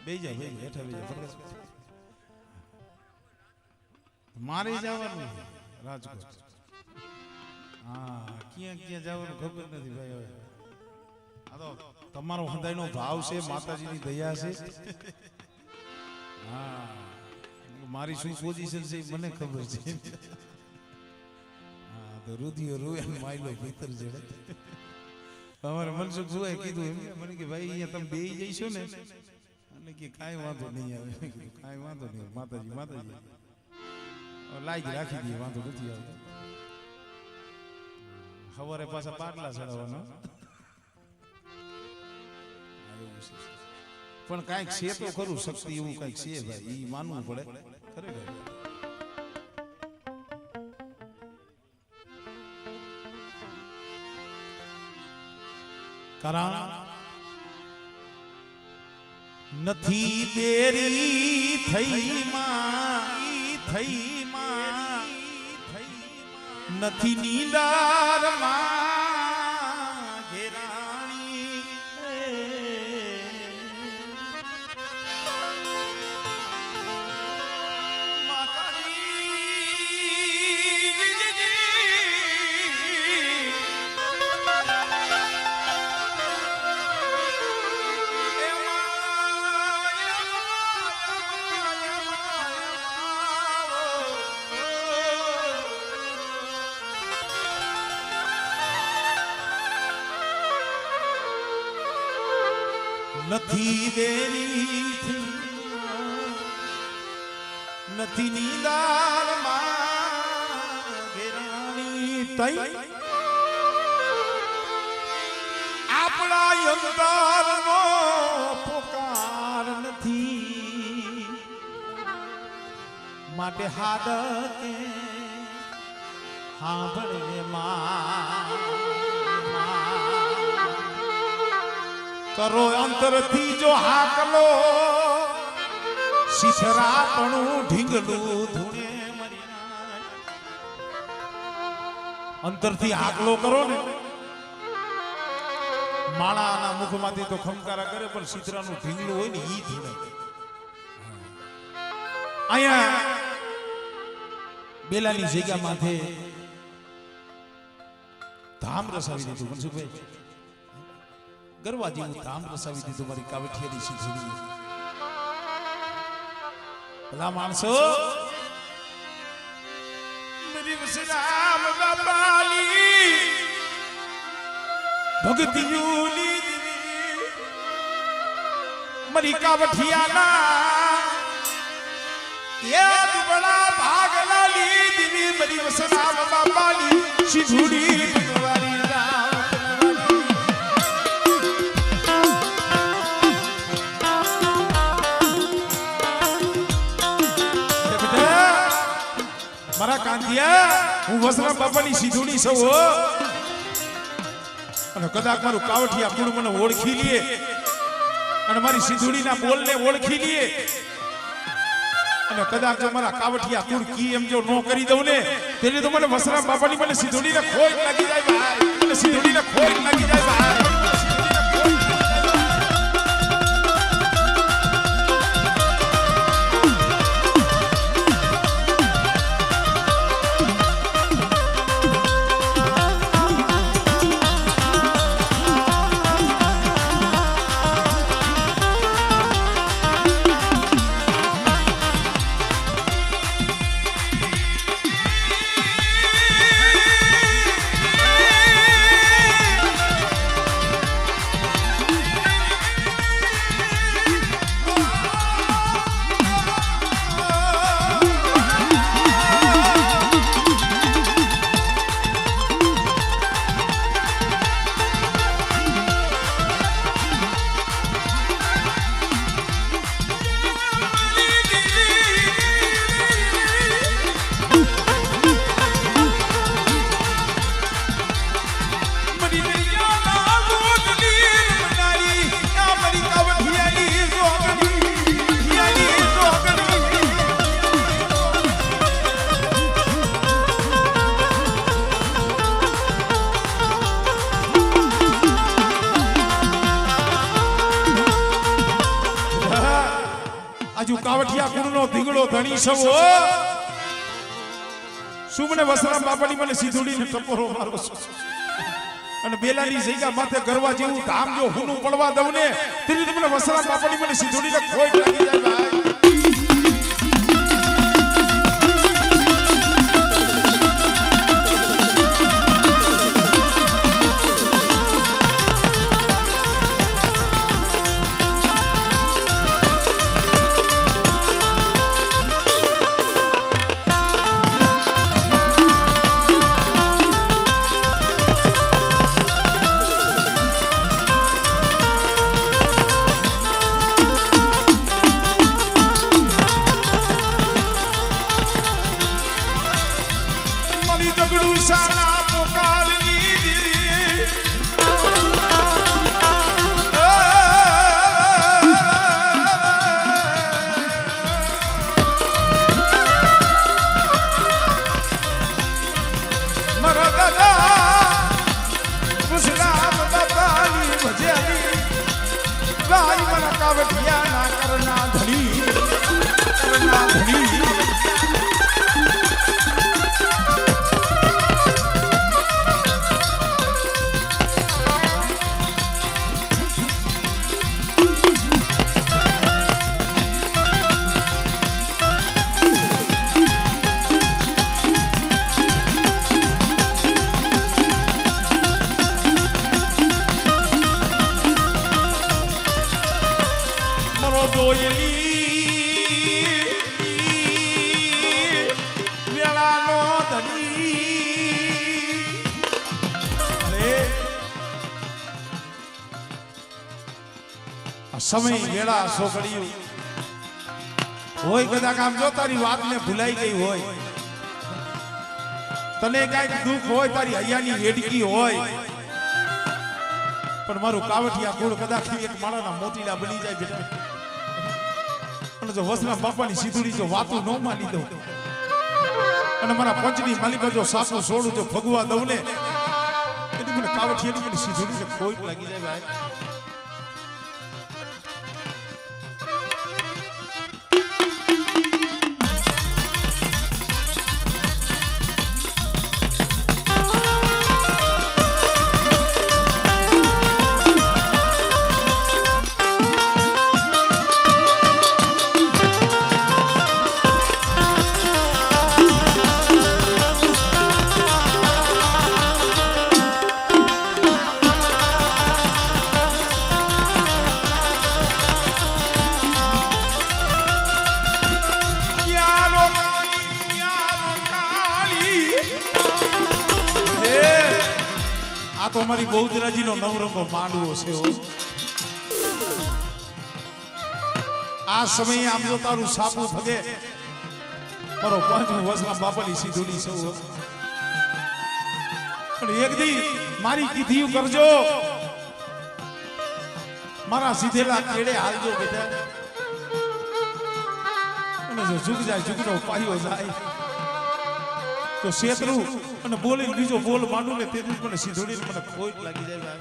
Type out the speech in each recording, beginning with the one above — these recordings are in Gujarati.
બેજા હેઠા બેજા ફરક મારે જવાનું રાજકોટ હા ક્યાં ક્યાં જવાનું ખબર નથી ભાઈ હવે આ તો તમારો હૃદયનો ભાવ છે માતાજીની દયા છે હા મારી શું પોઝિશન છે મને ખબર છે હા તો રુધિયો રૂએ માયલો ભીતર જડે અમારે મનસુખ જોએ કીધું એમ મને કે ભાઈ અહીંયા તમે બેહી જઈશો ને એટલે કે કાંઈ વાંધો નહીં આવે કાંઈ વાંધો નહીં માતાજી માતાજી લાઈક રાખી દઈએ વાંધો નથી આવતો સવારે પાછા પાટલા ચડાવવાનો પણ કાંઈક છે તો ખરું શક્તિ એવું કાંઈક છે ભાઈ એ માનવું પડે ખરેખર કારણ નથી દેરી થઈ માં નથી નીંદર માં ઘેરાણી નથી દેરી નથી નીંદર માં ઘેરાણી તઈ આપણા અંતરનો પોકાર નથી માટે હાડ કે સાંભળે માં કરો અંતરથી જો હાકલો શીશરાપણું ઢીંગલું ધૂણે મરી અંતરથી હાકલો કરો ને માણાના મુખમાંથી તો ખમકારા કરે પણ શીશરાનું ઢીંગલું હોય ને ઈ ધૂણે અહીંયા બેલાની જગ્યા માથે ધામ રસાવી દીધું મનસુખભાઈ ગરવા જેવું ધામ રસાવી દીધું મારી કાવઠિયાની શીખડી ભલા માણસો મેરી વસરામ બાબાલી ભગતિયુલી મારી કાવઠિયાના એ દુબળા ભાગલા લીધી મારી વસરામ બાબાલી શીખડી ભગવારી મારા કાંતિયા હું વસરામ બાપાની સીધુડી સૌ અને કદાચ મારું કાવઠિયા કુળ મને ઓળખી લે અને મારી સીધુડીના બોલને ઓળખી લે અને કદાચ જો મારા કાવઠિયા કુળ કી એમ જો નો કરી દઉં ને તેને તો મને વસરામ બાપાની મને સીધુડીને ખોટ લાગી જાય ભાઈ મને સીધુડીને ખોટ લાગી જાય ભાઈ આજુ કાવઠિયા કુળનો ધીંગડો ધણી સવો શું મને વસરામ બાપાની મને સીધુડીને ટપોરો મારો અને બેલાની જગ્યા માથે ગરવા જેવું ધામ જો હુનું પડવા દઉં ને તેની તમને વસરામ બાપાની મને સીધુડીને ખોટ લાગી જાય ભાઈ. કાવઠિયા ના કરના ધણી સમય વેળા સોગડિયું હોય કદાચ આમ જો તારી વાતને ભૂલાઈ ગઈ હોય તને કઈક દુઃખ હોય તારી હૈયાની વેડકી હોય પણ મારું કાવઠિયા કુળ કદાચ એક માળાના મોતીડા બની જાય બેટા અને જો વસરામ બાપાની સીધુડી જો વાતું ન માની દઉં અને મારા પંચની માલિકા જો સાસુ છોડું જો ભગવા દઉં ને એની મને કાવઠિયાની મને સીધુડી ખોટ લાગી જાય ભાઈ. તો અમારી બહુજરાજીનો નવરંગો માંડવો છે. આ સમયે આમ જો તારું સાપું ભગે મારો પાંચમું વસરામ બાપાની સીધુડી સૌ પણ એક દી મારી કીધીયું કરજો મારા સીધેલા કેડે હાલજો બેટા અને જો ઝુક જાય ઝુકનો પાયો જાય તો શેતરું અને બોલીને બીજો બોલ માંડું ને તેથી મને સીધોડી મને ખોટ લાગી જાય.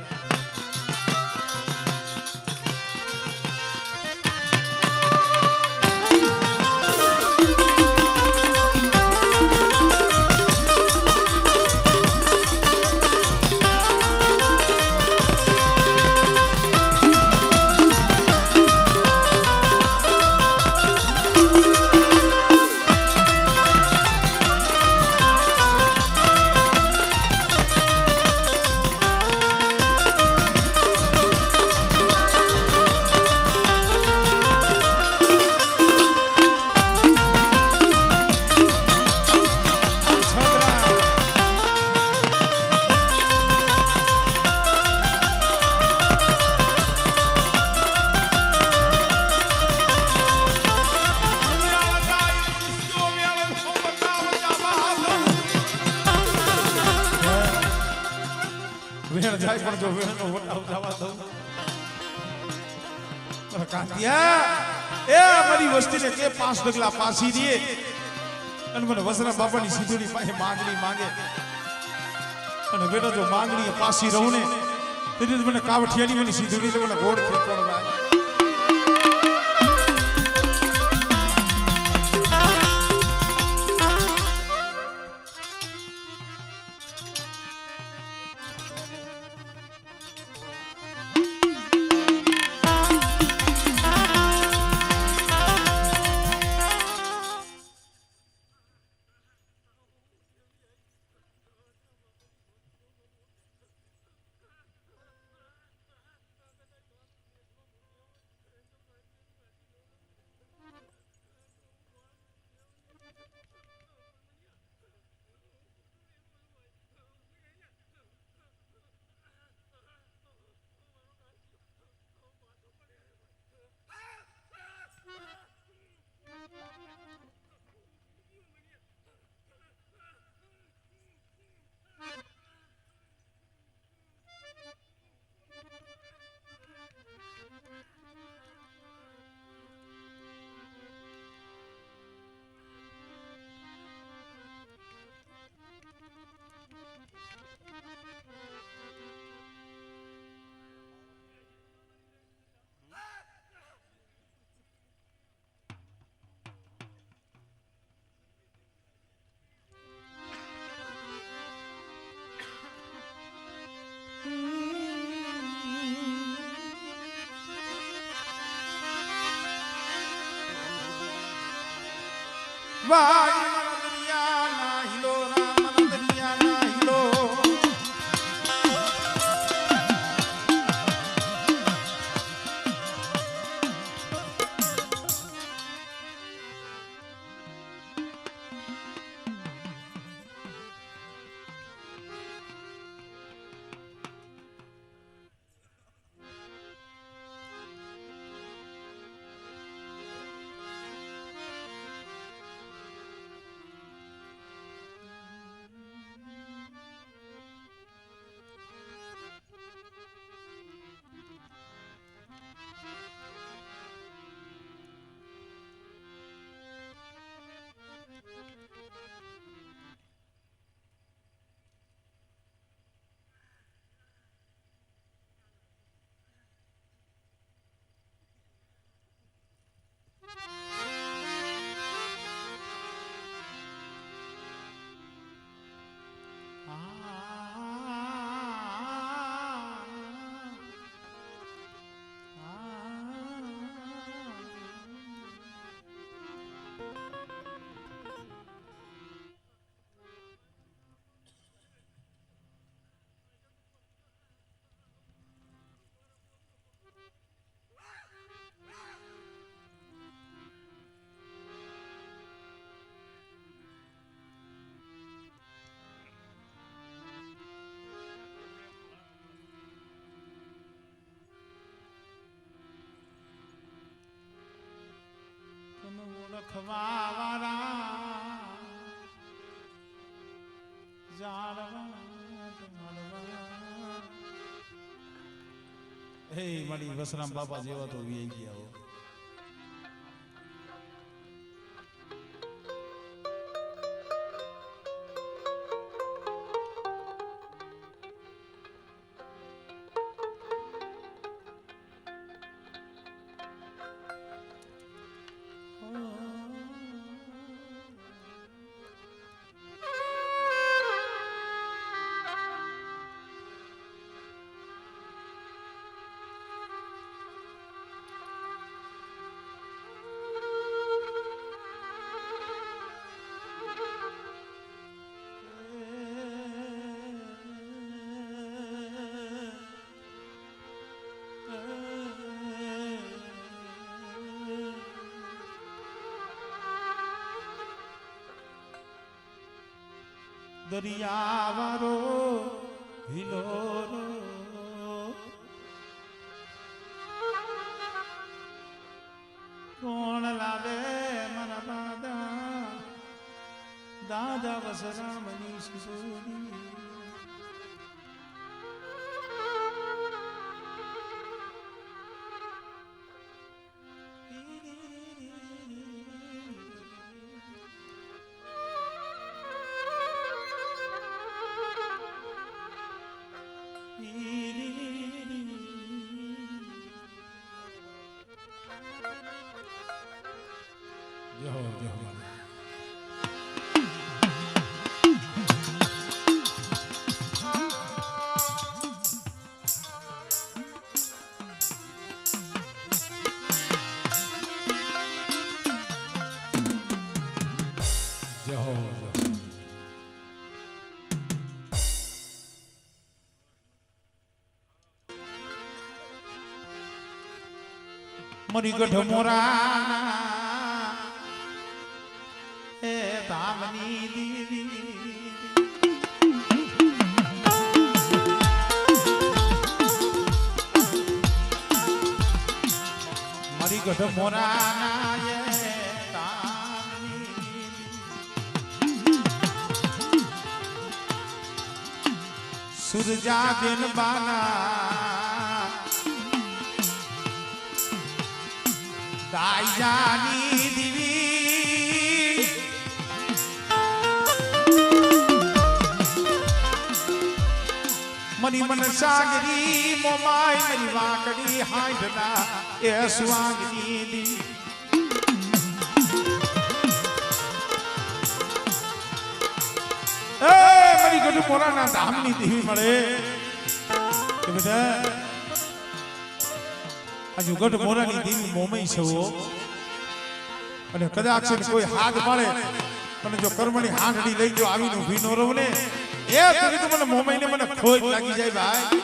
વેણ જાય પણ જો વેણનો વટાવ જવા દઉં કાંતિયા એ મારી વસ્તીને કે 5 ડગલા પાસી દે અને મને વસરામ બાપાની સીધુડી પાસે માંગણી માંગે અને બેટા જો માંગણી પાસી રહું ને તેથી મને કાવઠિયાની મને સીધુડી મને ગોળ ફેંકવાનો થાય. વાય મારા દરિયા ના હિલો રામ મારા દરિયા ના હિલો ખવાવાળા જાળવા હે મારી વસરામ બાપા જેવા તો વી ગયા હો દરિયાવારો હિલોરો કોણ લાવે મારા દાદા દાદા વસરામની શિશોરી મરી ગઢ મોરા એ ધામની દીવી મરી ગઢ મોરા એ ધામની સુરજા બેન બાના દાઈજાની દીવી મની મન સાગરી મોમાઈ મરી વાકડી હાંડના એ સ્વાંગની દી એ મરી ગઢ મોરાના ધામની દેવી મળે કે બધા આજુ ગઢ મોરાની દેવી મોમઈ છો અને કદાચ છે ને કોઈ હાથ પાડે અને જો કર્મની હાંડડી લઈ જો આવીને ઊભી ન રહું ને એ તરી તો મને મોમાઈને મને ખોટ લાગી જાય ભાઈ.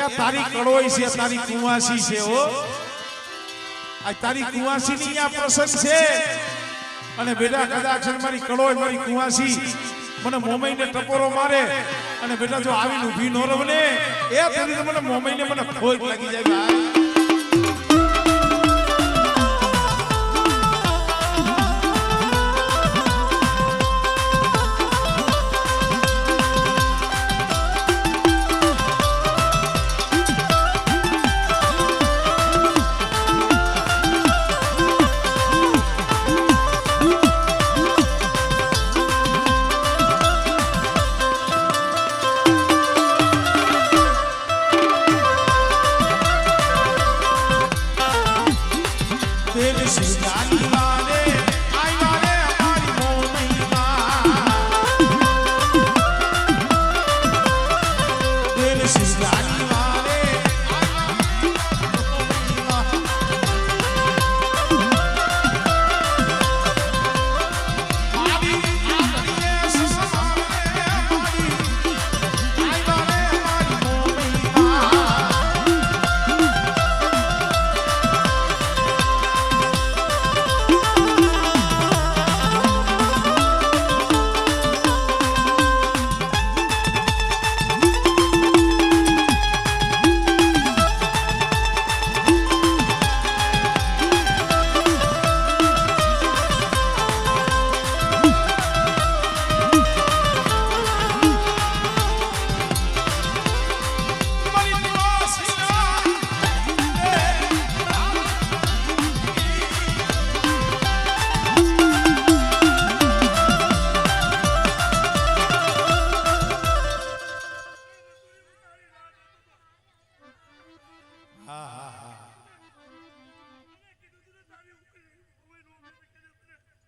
તારી કડોઈ છે તારી કુવાસી છે હો આ તારી કુવાસી ની આ પ્રસંગ છે અને બેટા કદાચ મારી કડોઈ મારી કુવાસી મને મોમાઈને ટપોરો મારે અને બેટા જો આવીને ઊભી ન રહે ને એ તરી મને મોમાઈને મને ખોટ લાગી જાય ભાઈ.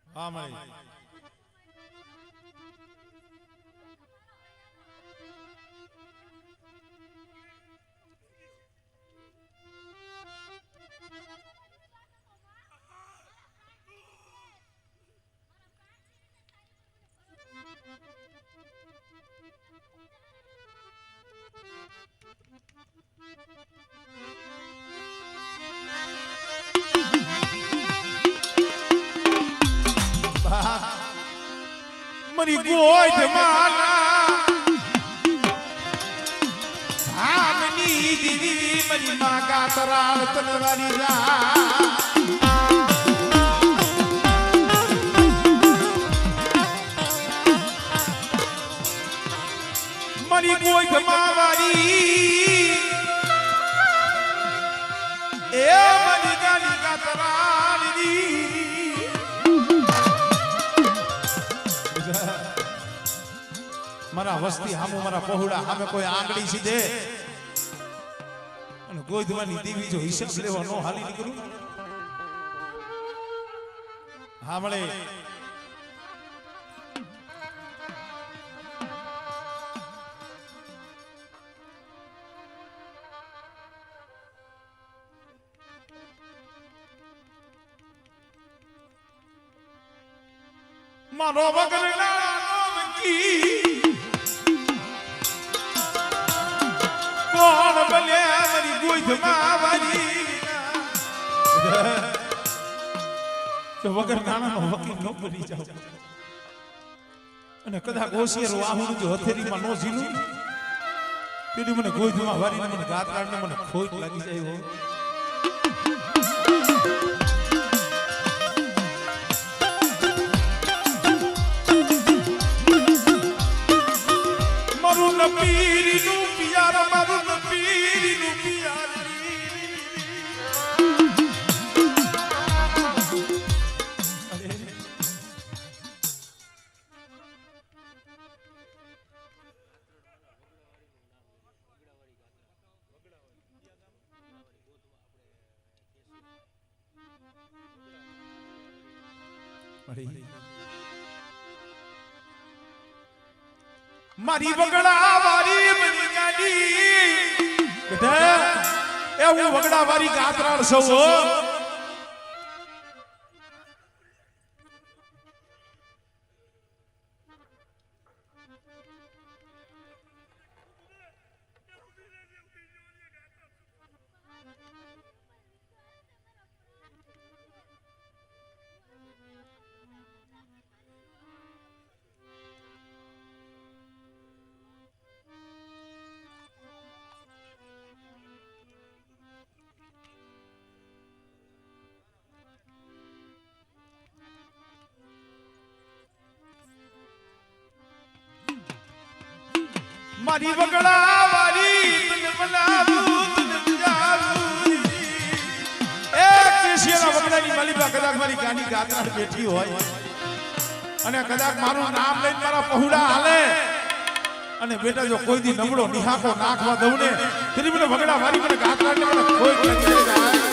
હા મારી મરી ગોય માના ભામની દીદી મરી માગા તરાળ તલવારી જા મરી ગોય માવારી એ મરી ગાલી કા તરાળ દી મારા વસ્તી હામુ મારા પહોળા હામે કોઈ આંગળી સીધે અને ગોધવાની દેવી જો હિસાબ લેવા નો હાલી નીકળું હા મળે મારો વગર ના કી કોણ બલે મારી ગોઈધમાં વારી તો વગર નાણાનો વકીલ ન બની જાવ અને કદાચ હોશિયાર વાહું જો હથેરીમાં નો ઝીલું તેની મને ગોઈધમાં વારીને મને ગાતરાને મને ખોટ લાગી જાય હો મારું નપીરીનું પિયાર મારું નપીરીનું પિયાર મારી વગડા વારી બની ગાડી બેટા એ હું વગડા વારી ગાતરાળ સૌ મારી વગડા વારી તને મનાવું તને જાવું એ કેશિયાના વગડાની માલિકા કદાચ મારી ગાની ગાતરાળ બેઠી હોય અને કદાચ મારું નામ લઈને મારા પહોળા હાલે અને બેટા જો કોઈ દી નબળો નિહાકો નાખવા દઉં ને તેની મને વગડા વારી મને ગાતરાળને મને કોઈ લાગી જાય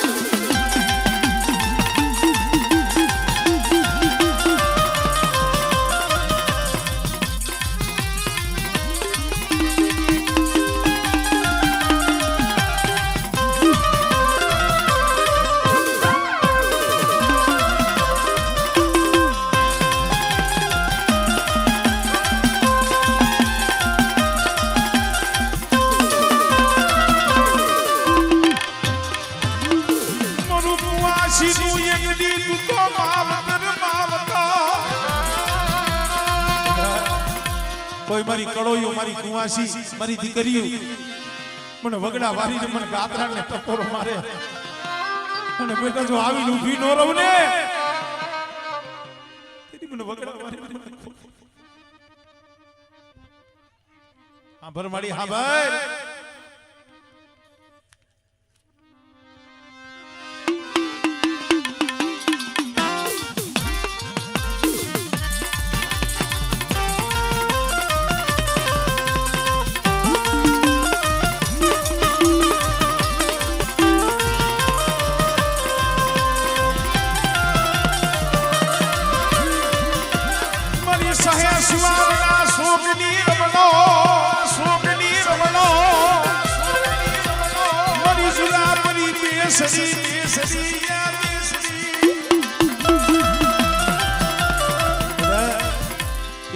કોઈ મારી કળોયો મારી કુવાસી મારી દીકરીઓ મને વગડા વારીને મને ગાતરાને ટકોરો મારે અને બેટા જો આવીને ઊભી ન રહું ને તેની મને વગડા વારી હા ભરમાડી હા ભાઈ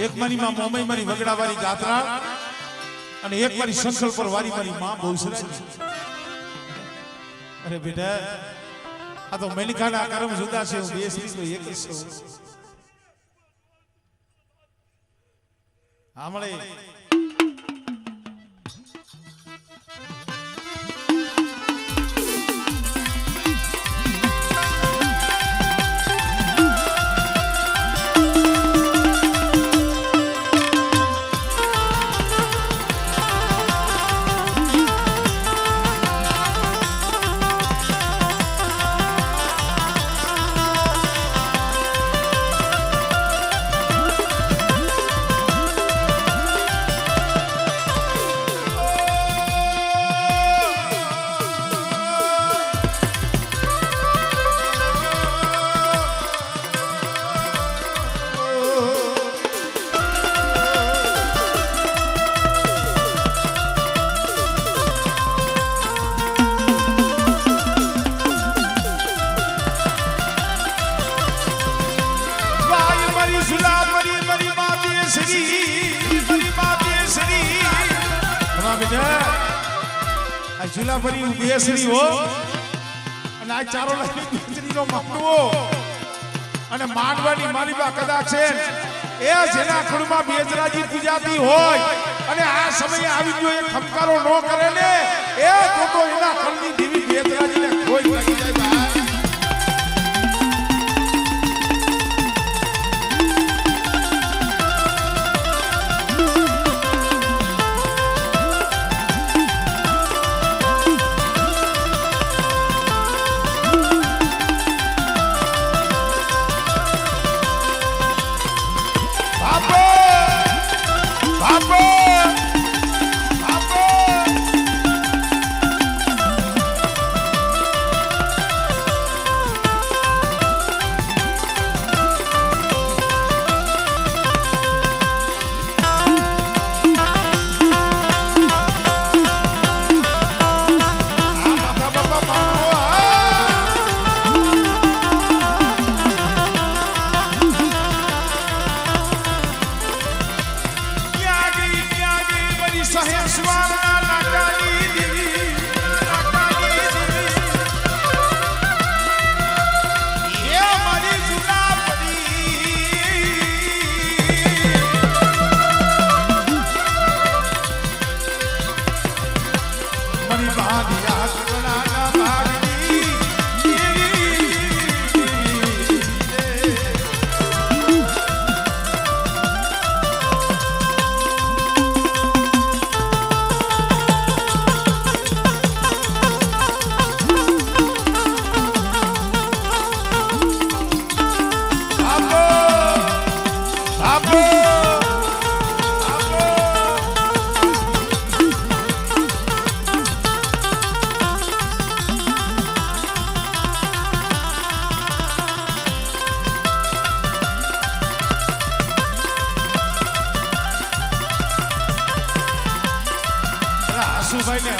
એક મારી માં મોમઈ મારી વગડા વાળી ગાતરાળ અને એક મારી સંકલ્પ પર વારી મારી માં બહુસરાજી અરે બેટા આ તો મેનિકાના કર્મ જુદા છે હું બે શ્રી તો એક જ છું આમળે झूला भरी बेसरी हो અને આ ચારો લાખની બેસરીનો માપવો અને માંડવાની માલિબા કદાચ છે એ જેના કુળમાં બેજરાજી પૂજાતી હોય અને આ સમયે આવી ગયો એ ખમકારો ન કરે ને એ તો એના કળની દેવી બેજરાજીને કોઈ લાગી જાય ભાઈ.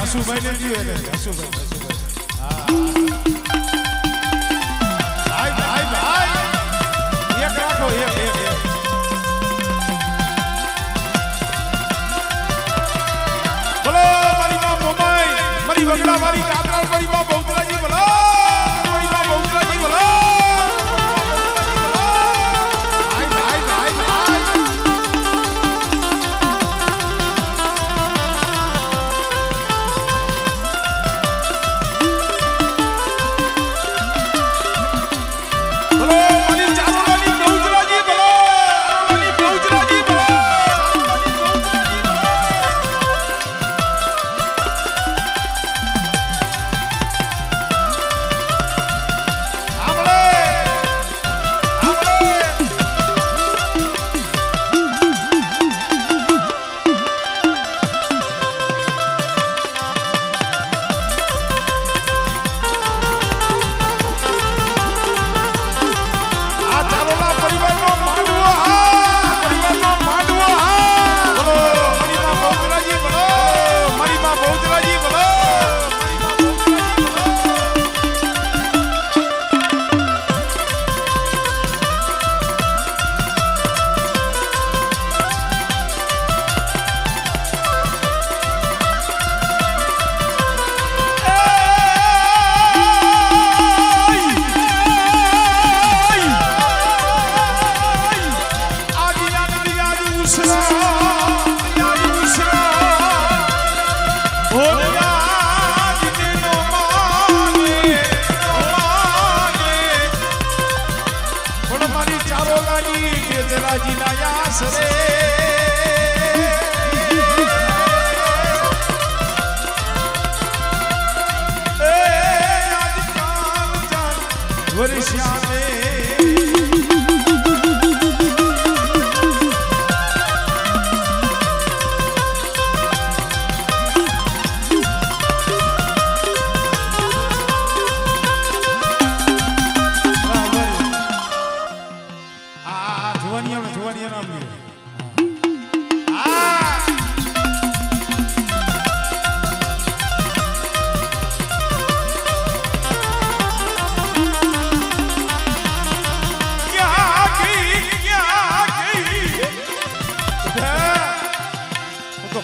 હસુભાઈ ને જીવે ને હસુભાઈ ભાઈ ભાઈ એક રાખો એક બોલો મારી માં મોમાઈ મારી વગડા મારી કાતરા મારી માં બહુતરાજી બોલો મારી માં બહુતરાજી બોલો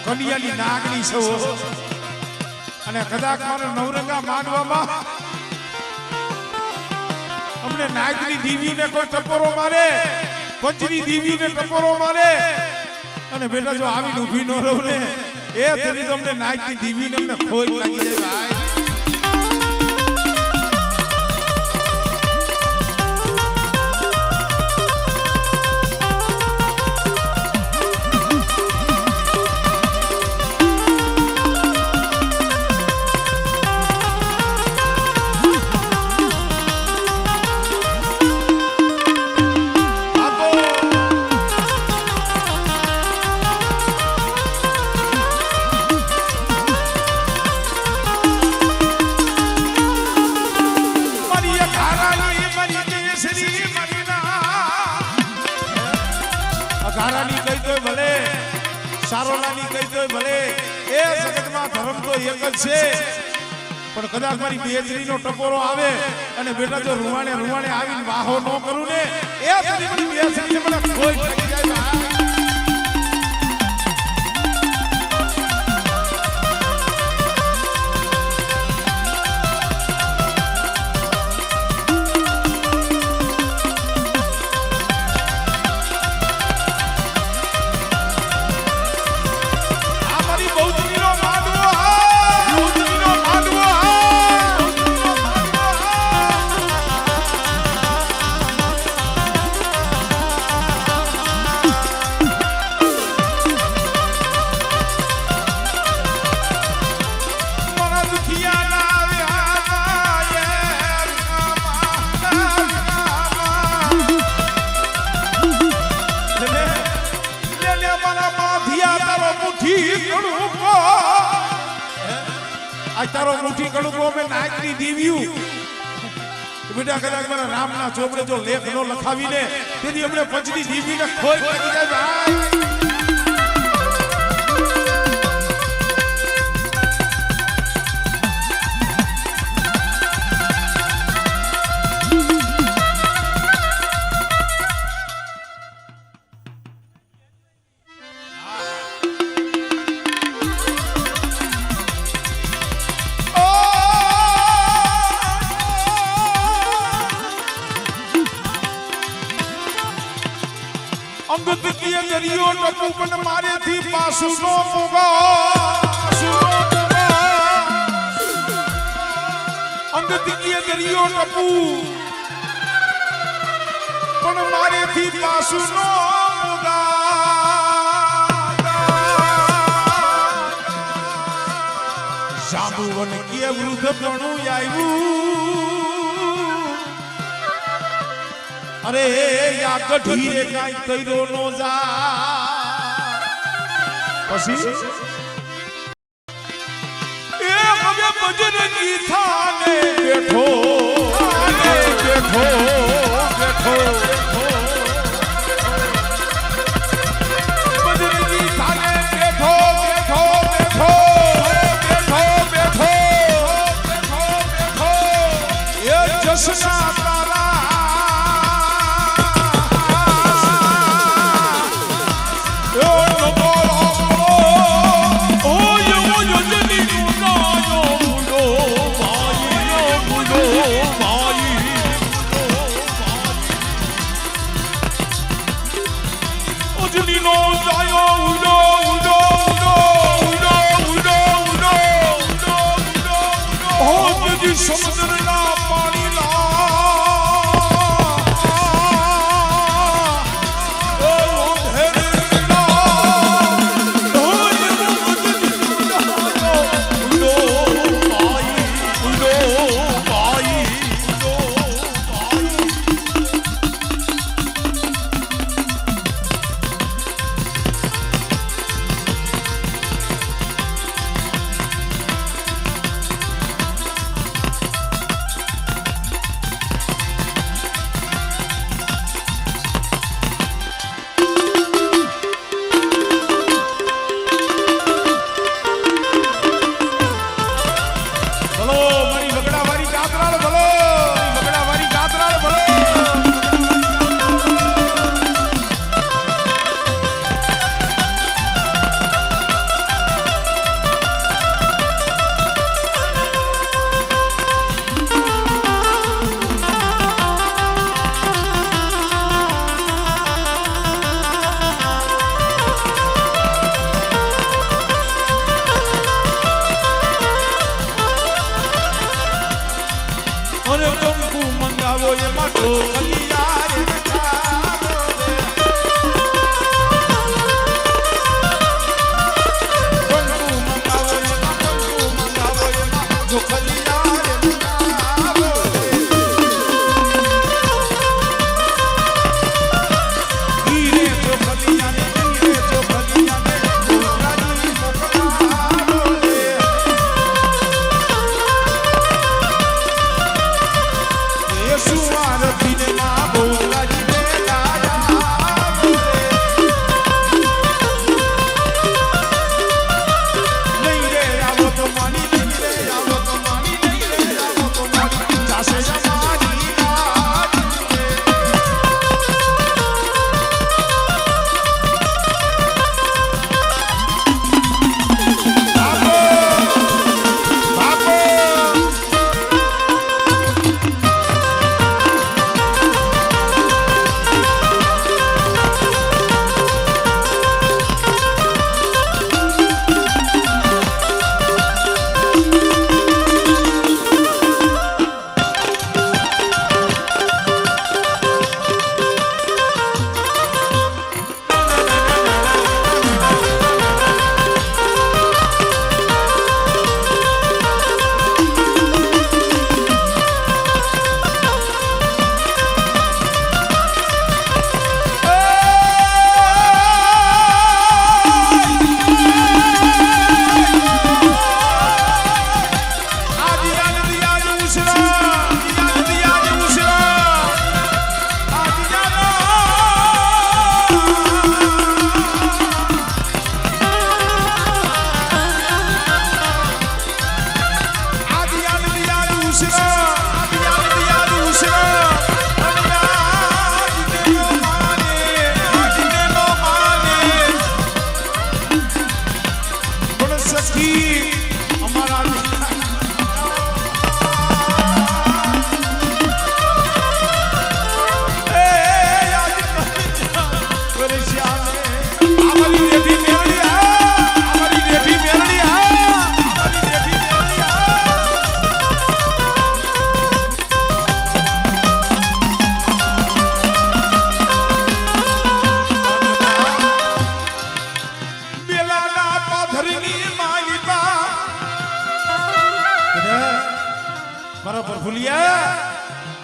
કલિયાની નાગની છો અને કદાચ મારો નવરંગા માનવામાં તમને નાગની દીવીને કોઈ ટપોરો મારે, પંચની દીવીને ટપોરો મારે અને બેટા જો આવીને ઊભી ન રહું ને એ તેની તમને નાગની દીવીને અમને ખોઈ લાગી જાય ભાઈ. ઘારાની કહી તોય ભલે, સારોલાની કહી તોય ભલે, એ જગતમાં ધર્મ તો એક જ છે. પણ કદાચ મારી બેજરીનો ટપોરો આવે અને બેટા જો રૂવાણે આવીને વાહો ન કરું ને એ મારી બેજરીને મને કોઈ લાગી જાય. તારો મુઠ્ઠી કડુકો અમે નાગની દીવ્યું બેટા કદાચ મારા રામના ચોપડે જો લેખ નો લખાવીને તેથી અમને પંચની દીવીને ખોઈ લાગી જાય ભાઈ. અંગત કિય દરિયો ટપુ પણ મારેથી પાસું નો અંગત કિય દરિયો ટપુ પણ મારેથી પાસું નો જાંબુવન કિય વૃદ્ધ પ્રણું આવ્યું અરે યા ગઢીએ કાઈ કર્યો નો જા પછી એ હવે બજરંગી થાને બેઠો બજરંગી થાને બેઠો એ જસના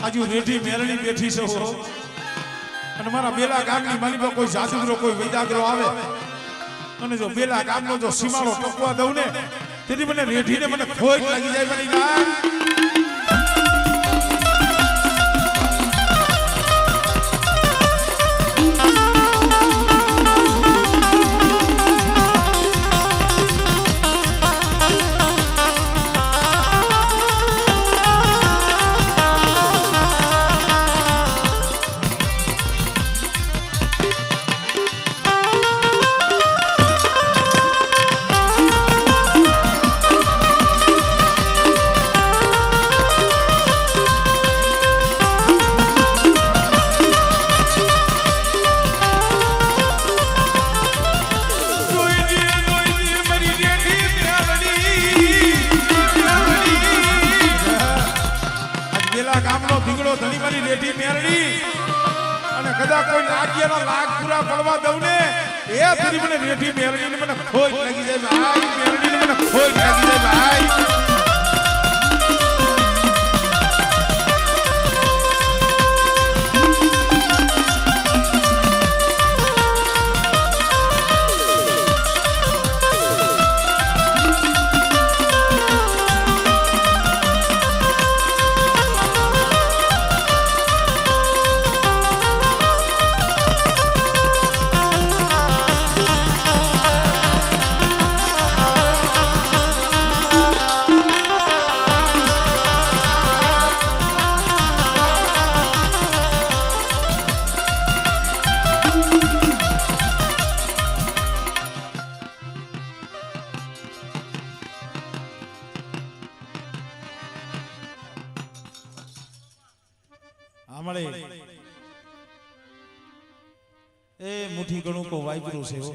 આજુ રેઠી મેલણી બેઠી છે અને મારા બેલા ગામની માલિકા કોઈ જાદુગરો કોઈ વૈદાગરો આવે અને જો બેલા ગામનો જો સીમાડો ટકવા દઉં ને તેથી મને રેઠીને મને ખોટ લાગી જાય મારી ગામ કોઈ નાગ્યનો લાગ પૂરા પડવા દઉં ને એ ફરી મને રેઠી મેલડીને મને ખોટ લાગી જાય ભાઈ મેલડીને મને ખોટ લાગી જાય ભાઈ એ મુઠી ઘણું કો વાઈપરું છે હો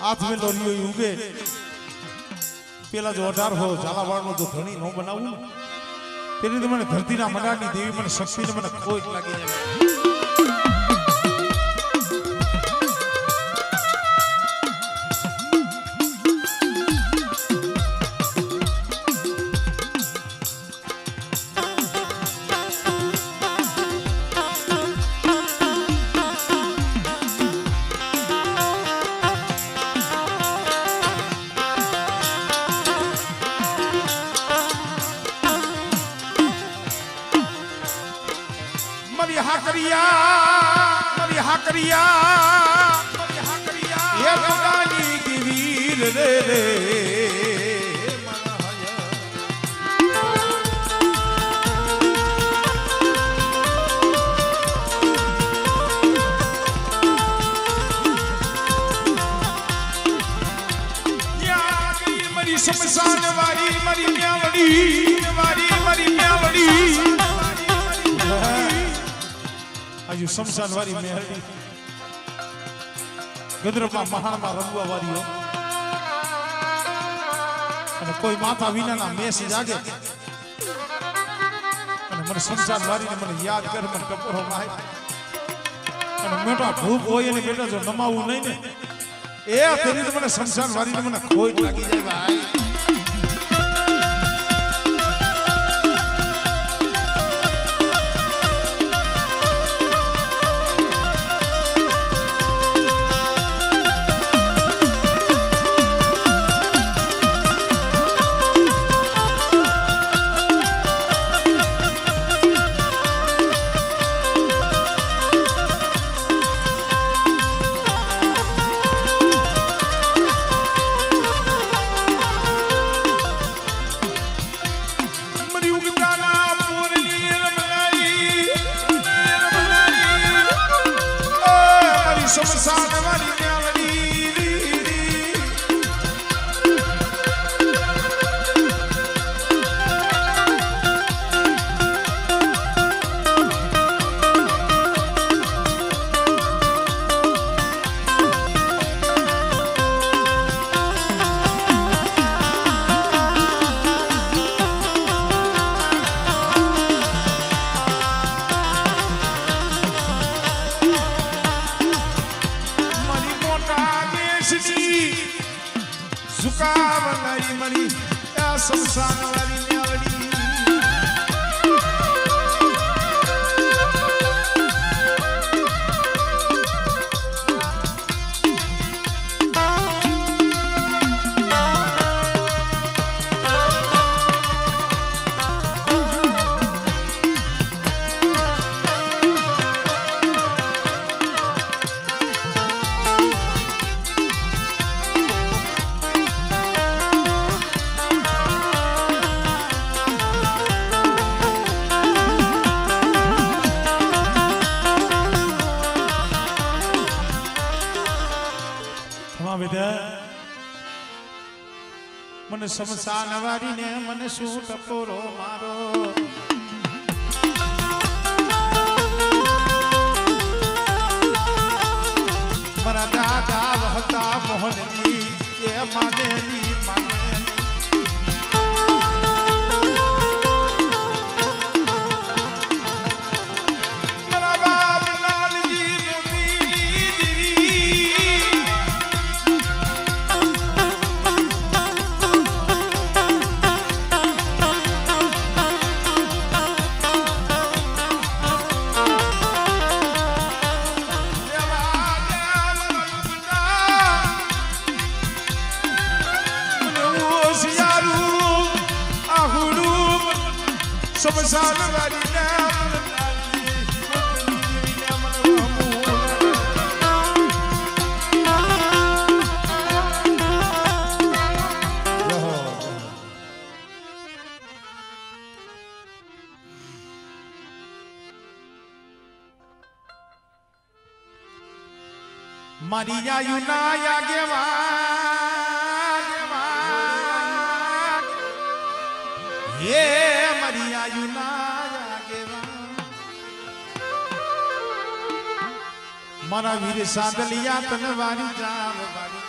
હાથ મેં દોર્યો ઉગે પેલા જો 18 ઝાલાવાળનો જો ધણી નો બનાવું ને તેની તો મને ધરતીના મડાની દેવી મને શક્તિને મને ખોટ લાગી જાય. ये गंगानी की वीर रे रे शमशान वारी मरी म्यावड़ी मरी म्यावड़ी आजू शमशान वारी म्यावड़ी ગદરમાં મહાણમાં રંગવા વાળીઓ અને કોઈ માથા વિનાના મેસ જાગે અને મને શમશાન વારીને મને યાદ કરે મને ટપોરો માય અને મોટા ભૂપ હોય અને બેટા જો નમાવું નહીં ને એ ફેરી તો મને શમશાન વારીને મને ખોટ લાગી જાય ભાઈ. शमशान वाली म्यावड़ी झुकावनारी मरी या शमशान वाली म्यावड़ी મને શમશાન વારીને મને શું ટપોરો મારો મારા દાદા હતા મોહનજી એ માનેલી शमशान वाली મારી આયુના આગેવાન હે મારી આયુના આગેવાન મારા વીર સાંદલિયા તને વારી જાવ વારી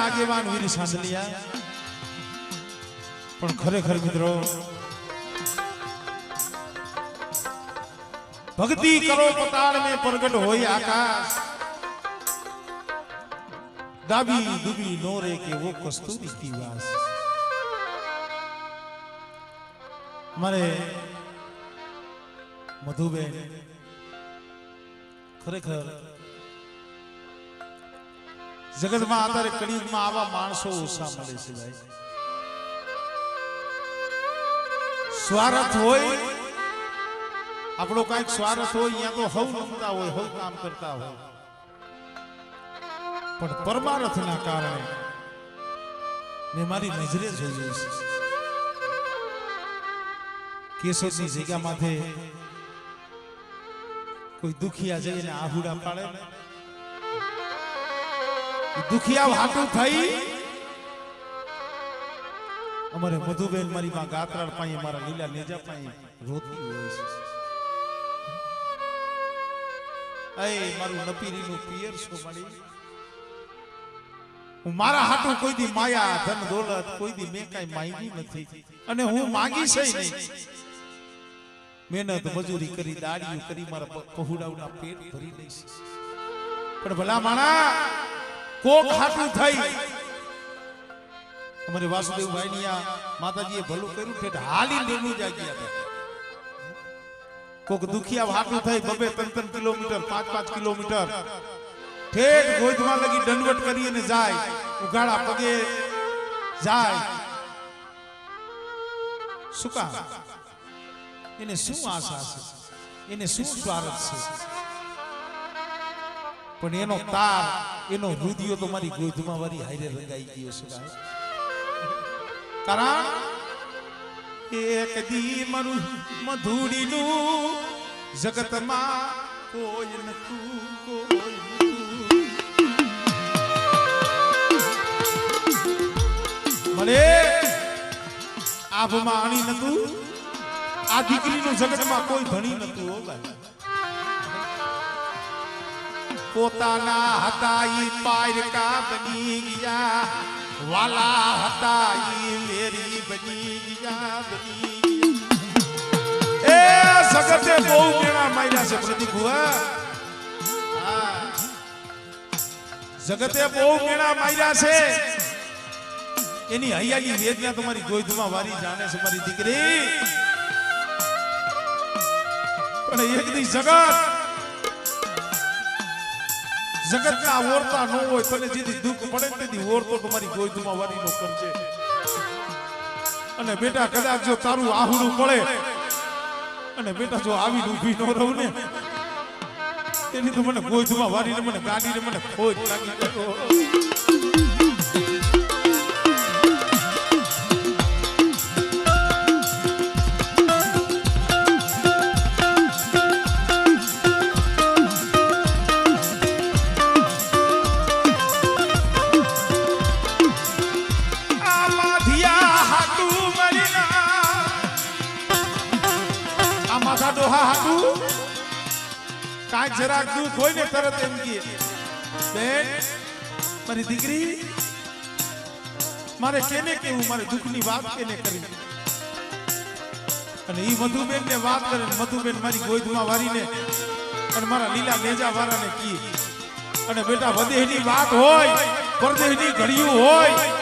આગેવાન વીર સાંદલિયા પણ ખરેખર મિત્રો ભક્તિ કરો પતાળ में પ્રગટ હોય આકાશ દાબી દુબી નોરે કે वो કસ્તુરી की वास મારે મધુબેન ખરેખર जगत में आधारे कड़ीग में आवा मानसो ओछा मळे छे भाई स्वार्थ होय आपणो कांईक स्वार्थ होय या तो हव नमता होय हव काम करता होय पण परमार्थना कारणे मैं मारी नजरे जोयो छे केशोदनी जग्या माथे कोई दुखिया जईने आहुડા પાડે दुखिया हाटू थई अमरे मधुबेन मारी मां गात्राळ पाई मारा लीला नेजा पाई रोती होय छे ए मारू नपीरीનું પિયર છો મળી હું મારા હાટુ કોઈ દી માયા ધન દોલત કોઈ દી મે કાઈ માંગી નથી અને હું માંગી છે નહીં મહેનત મજૂરી કરી દાડીઓ કરી મારા પહુડાવના પેટ ભરી લઈશ પણ ભલા માણા કોક હાટું થઈ અમારે વાસુદેવ ભાઈનિયા માતાજીએ ભલું કર્યું ઠેઠ હાલી લેનું જાગ્યા હતા કોક દુખિયા હાટું થઈ 2-3 કિલોમીટર 5-5 કિલોમીટર ઠેઠ ગોધમાં લગી દંડવટ કરીને જાય ઉગાડા પગે જાય શું કામ એને શું આશા છે એને શું સ્વાર્થ છે પણ એનો તાર એનો રુધિયો તો મારી ગોધમાં વારી હારે રંગાઈ ગયો છે ભાઈ કારણ એક દી મારું મધુડીનું જગતમાં કોઈ નતું કોઈ મને આભમાં આણી નતું આ દીકરીનું જગતમાં કોઈ ધણી નતું હો ભાઈ પોતાના હતા ઈ પારકા બની ગયા વાલા હતા ઈ મેરી બની ગયા એ જગતે બહુ મેણા માર્યા છે પ્રદીપ હા જગતે બહુ મેણા માર્યા છે એની હૈયાની વેદના તમારી ગોદમાં વારી જાણે છે મારી દીકરી પણ એક દી જગત ના ઓરતા ન હોય તને જેથી દુઃખ પડે તેથી ઓરતો તમારી ગોદમાં વારી નો કરજે અને બેટા કદાચ જો તારું આહુડું પડે અને બેટા જો આવી ઊભી ન રહું ને તેની તો મને ગોદમાં વારીને મને ગાડીને મને ખોજ લાગી ગયો કાંઈ જરાક દુઃખ હોય ને તરત એમ કહે બેન મારી દીકરી મારે કેને કેવું મારે દુઃખની વાત કેને કરી અને ઈ મધુબેન ને વાત કરે મધુબેન મારી ગોદમાં વારીને અને મારા લીલા નેજા વાળાને કી અને બેટા વદેહની વાત હોય પરદેહની ઘડિયું હોય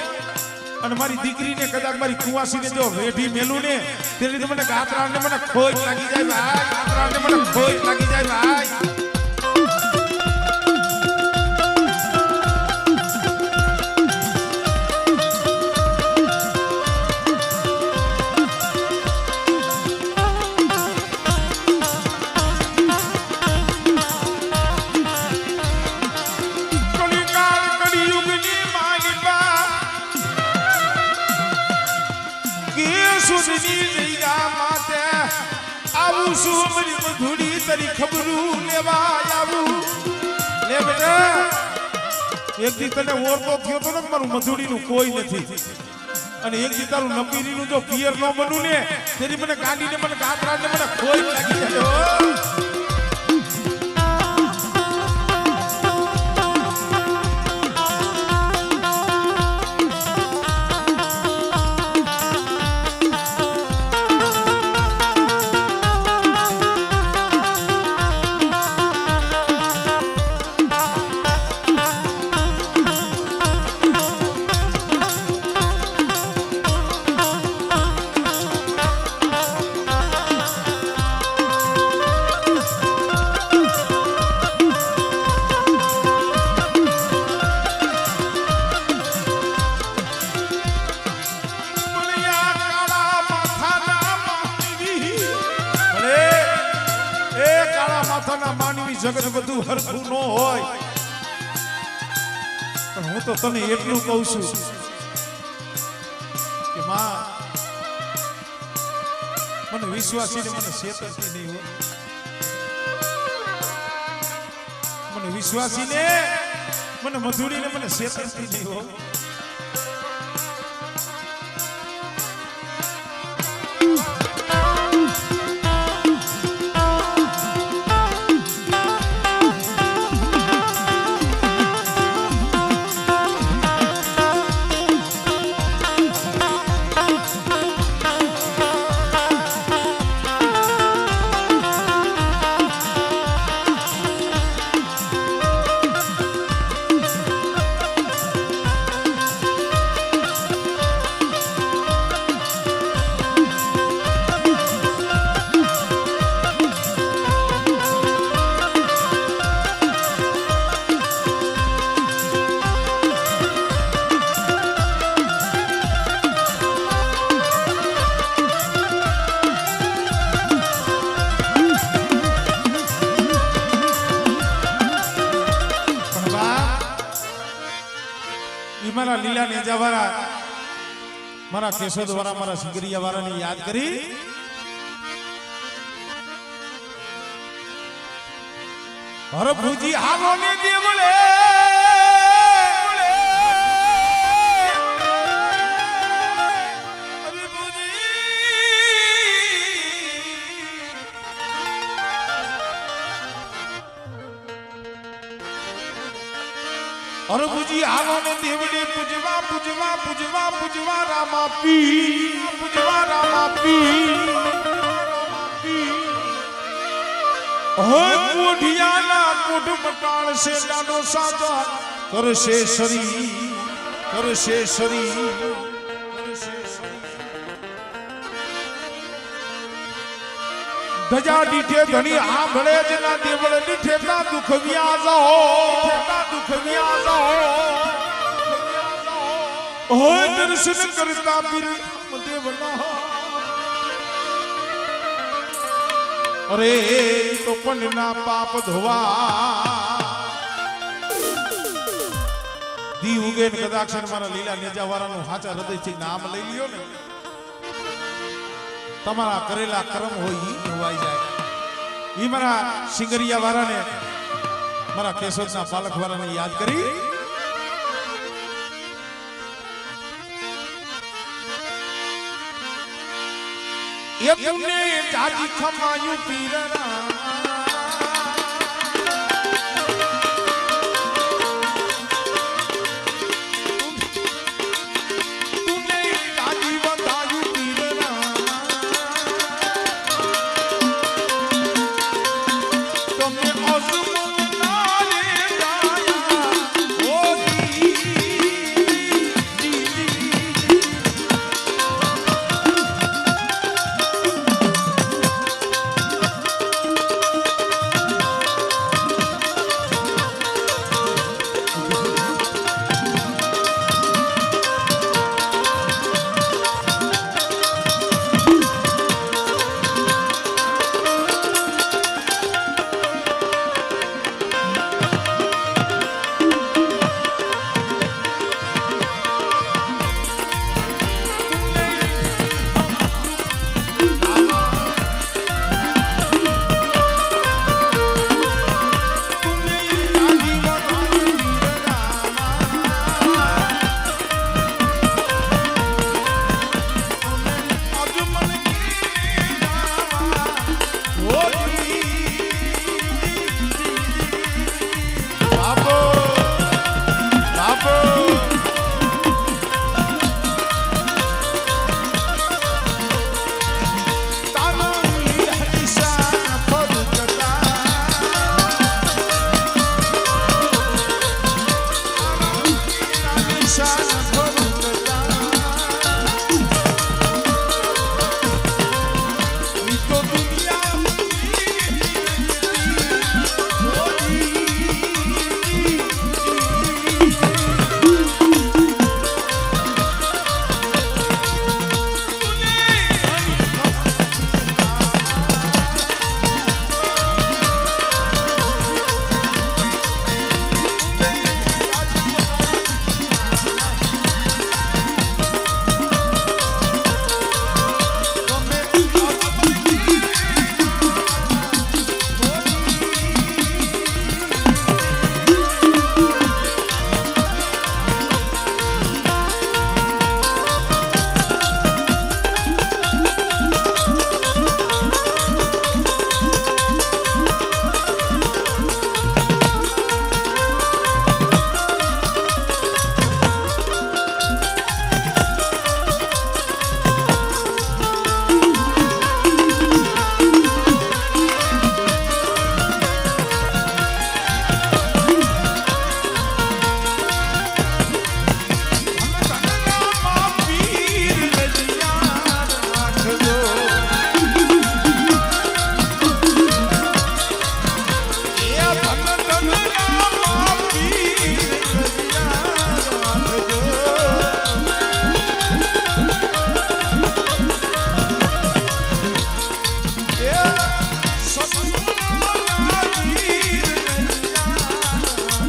અને મારી દીકરીને કદાચ મારી કુવાસીને જો વેઢી મેલું ને તેની મને ગાત્રાને મને ખોજ લાગી જાય ભાઈ ગાત્રાને મને ખોજ લાગી જાય ભાઈ છું મારી મધુડી તારી ખબરું લેવા આવું લે બેટા એક દી તને ઓળખો થયો તો ને મારું મધુડીનું કોઈ નથી અને એક દી તારું નંબીરીનું જો પિયર ન બનું ને તેરી મને ગાડીને મને ગાતરાને મને કોઈ લાગી જાય જગત બધું હરખું ન હોય પણ હું તો તને એટલું કહું છું કે માં મને વિશ્વાસીને મને છેતરતી નહીં હોય મને વિશ્વાસીને મને મધુરીને મને છેતરતી નહીં હોય મારા લીલા નેજા વાળા મારા કેશોદ વાળા મારા સિંગરિયા વાળાને યાદ કરી હરભુજી હાલો ને દેવલે હરભુજી હાલો ને દેવડે પૂજવા પૂજવા પૂજવા પૂજવા રામા પી પૂજવા રામા પી હોય કોઢિયાના કોઢ મટાળ છે ડાનો સાજા કરશે શરી કરશે શરી ધજા દીઠે ધણી આંભળે જ ના દેવળ દીઠે ના દુખ વ્યાજો દુખ વ્યાજો હોય દર્શન કરતા પીર દેવના અરે તો પણ ના પાપ ધોવા દી ઉગે ને કદાચ મારા લીલા નેજા વાળાનું હાચા હૃદયથી નામ લઈ લ્યો ને તમારા કરેલા કર્મ હોય ઈ હોવાઈ જાય ઈ મારા સિંગરિયા વાળાને મારા કેશોદના પાલક વાળાને યાદ કરી એ તુને જાજી ખમાયું પીરના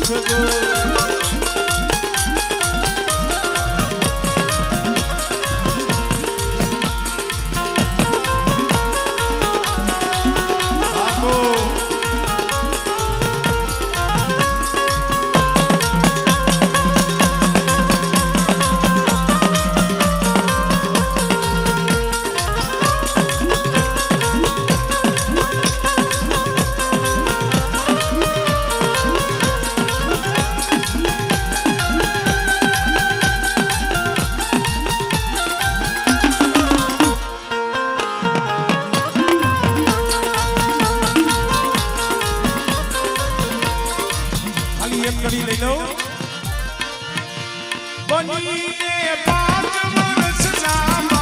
પૂછજો કડી લઈ લો બનીને 5 વર્ષના